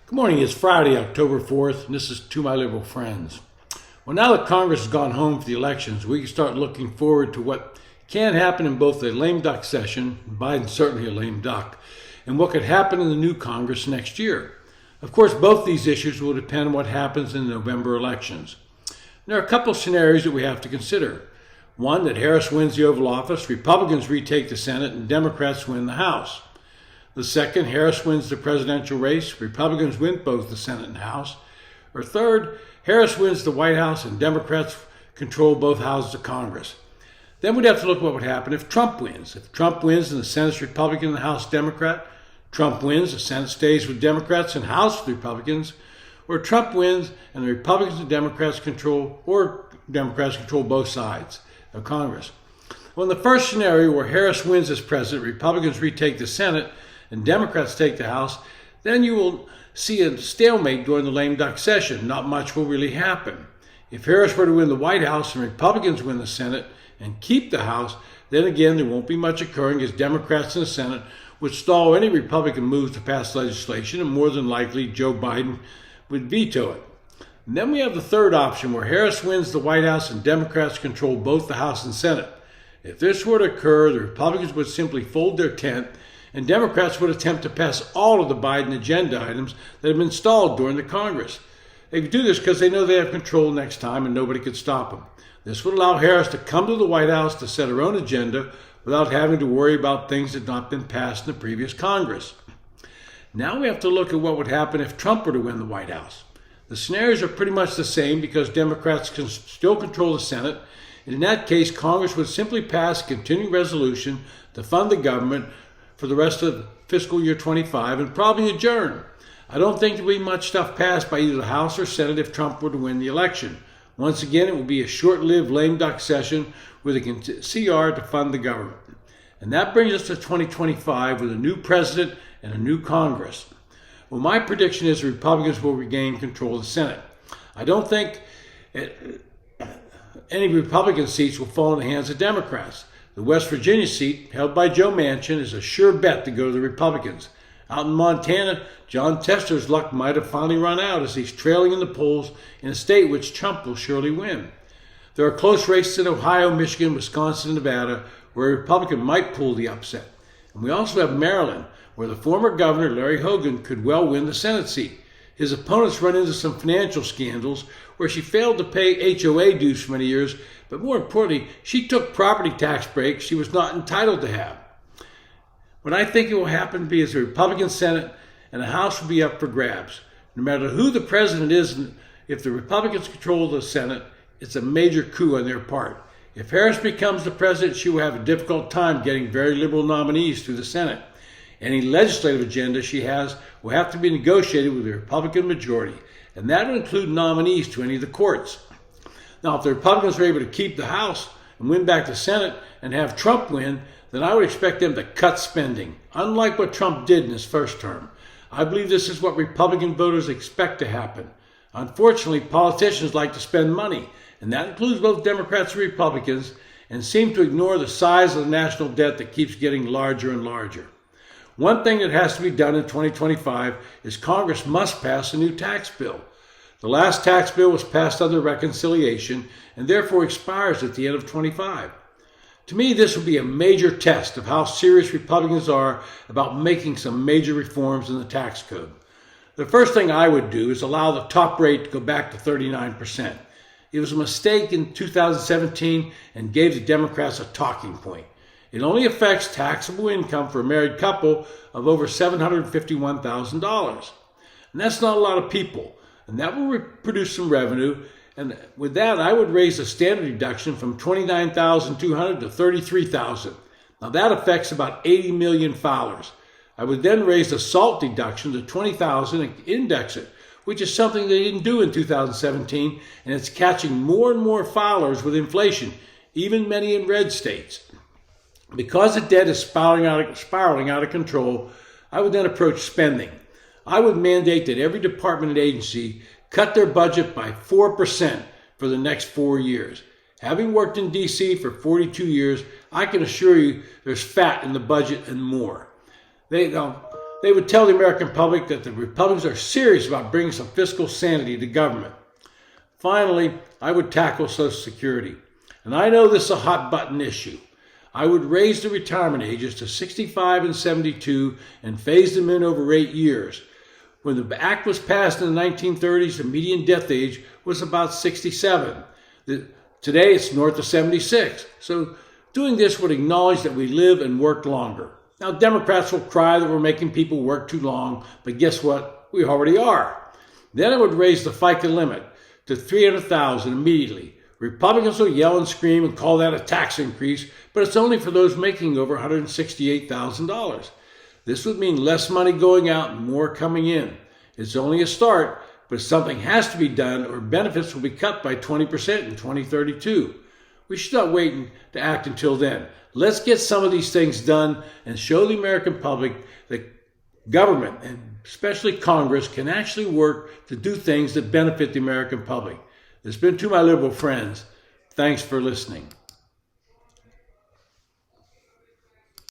Good morning. It's Friday, October 4th, and this is To My Liberal Friends. Well, now that Congress has gone home for the elections, we can start looking forward to what can happen in both the lame duck session, Biden's certainly a lame duck, and what could happen in the new Congress next year. Of course, both these issues will depend on what happens in the November elections. There are a couple of scenarios that we have to consider. One, that Harris wins the Oval Office, Republicans retake the Senate, and Democrats win the House. The second, Harris wins the presidential race, Republicans win both the Senate and House. Or third, Harris wins the White House and Democrats control both houses of Congress. Then we'd have to look at what would happen if Trump wins. If Trump wins and the Senate's Republican and the House Democrat, Trump wins, the Senate stays with Democrats and House with Republicans, or Trump wins and the Republicans and Democrats control both sides of Congress. Well, in the first scenario where Harris wins as president, Republicans retake the Senate, and Democrats take the House, then you will see a stalemate during the lame duck session. Not much will really happen. If Harris were to win the White House and Republicans win the Senate and keep the House, then again there won't be much occurring, as Democrats in the Senate would stall any Republican moves to pass legislation, and more than likely Joe Biden would veto it. And then we have the third option where Harris wins the White House and Democrats control both the House and Senate. If this were to occur, the Republicans would simply fold their tent, and Democrats would attempt to pass all of the Biden agenda items that have been stalled during the Congress. They do this because they know they have control next time and nobody could stop them. This would allow Harris to come to the White House to set her own agenda without having to worry about things that had not been passed in the previous Congress. Now we have to look at what would happen if Trump were to win the White House. The scenarios are pretty much the same because Democrats can still control the Senate, and in that case, Congress would simply pass a continuing resolution to fund the government for the rest of fiscal year 25 and probably adjourn. I don't think there will be much stuff passed by either the House or Senate if Trump were to win the election. Once again, it will be a short-lived lame duck session with a CR to fund the government. And that brings us to 2025 with a new president and a new Congress. Well, my prediction is the Republicans will regain control of the Senate. I don't think any Republican seats will fall in the hands of Democrats. The West Virginia seat, held by Joe Manchin, is a sure bet to go to the Republicans. Out in Montana, John Tester's luck might have finally run out as he's trailing in the polls in a state which Trump will surely win. There are close races in Ohio, Michigan, Wisconsin, and Nevada where a Republican might pull the upset. And we also have Maryland, where the former governor, Larry Hogan, could well win the Senate seat. His opponents run into some financial scandals where she failed to pay HOA dues for many years, but more importantly, she took property tax breaks she was not entitled to have. What I think will happen is the Republican Senate and the House will be up for grabs. No matter who the president is, if the Republicans control the Senate, it's a major coup on their part. If Harris becomes the president, she will have a difficult time getting very liberal nominees through the Senate. Any legislative agenda she has will have to be negotiated with the Republican majority, and that will include nominees to any of the courts. Now, if the Republicans are able to keep the House and win back the Senate and have Trump win, then I would expect them to cut spending, unlike what Trump did in his first term. I believe this is what Republican voters expect to happen. Unfortunately, politicians like to spend money, and that includes both Democrats and Republicans, and seem to ignore the size of the national debt that keeps getting larger and larger. One thing that has to be done in 2025 is Congress must pass a new tax bill. The last tax bill was passed under reconciliation and therefore expires at the end of 25. To me, this will be a major test of how serious Republicans are about making some major reforms in the tax code. The first thing I would do is allow the top rate to go back to 39%. It was a mistake in 2017 and gave the Democrats a talking point. It only affects taxable income for a married couple of over $751,000. And that's not a lot of people. And that will produce some revenue. And with that, I would raise the standard deduction from $29,200 to $33,000. Now that affects about 80 million filers. I would then raise the SALT deduction to $20,000 and index it, which is something they didn't do in 2017, and it's catching more and more filers with inflation, even many in red states. Because the debt is spiraling out of control, I would then approach spending. I would mandate that every department and agency cut their budget by 4% for the next 4 years. Having worked in D.C. for 42 years, I can assure you there's fat in the budget and more. They would tell the American public that the Republicans are serious about bringing some fiscal sanity to government. Finally, I would tackle Social Security. And I know this is a hot button issue. I would raise the retirement ages to 65 and 72 and phase them in over 8 years. When the act was passed in the 1930s, the median death age was about 67. Today it's north of 76. So doing this would acknowledge that we live and work longer. Now, Democrats will cry that we're making people work too long, but guess what? We already are. Then I would raise the FICA limit to $300,000 immediately. Republicans will yell and scream and call that a tax increase, but it's only for those making over $168,000. This would mean less money going out and more coming in. It's only a start, but something has to be done or benefits will be cut by 20% in 2032. We should not wait to act until then. Let's get some of these things done and show the American public that government, and especially Congress, can actually work to do things that benefit the American public. This has been To My Liberal Friends. Thanks for listening.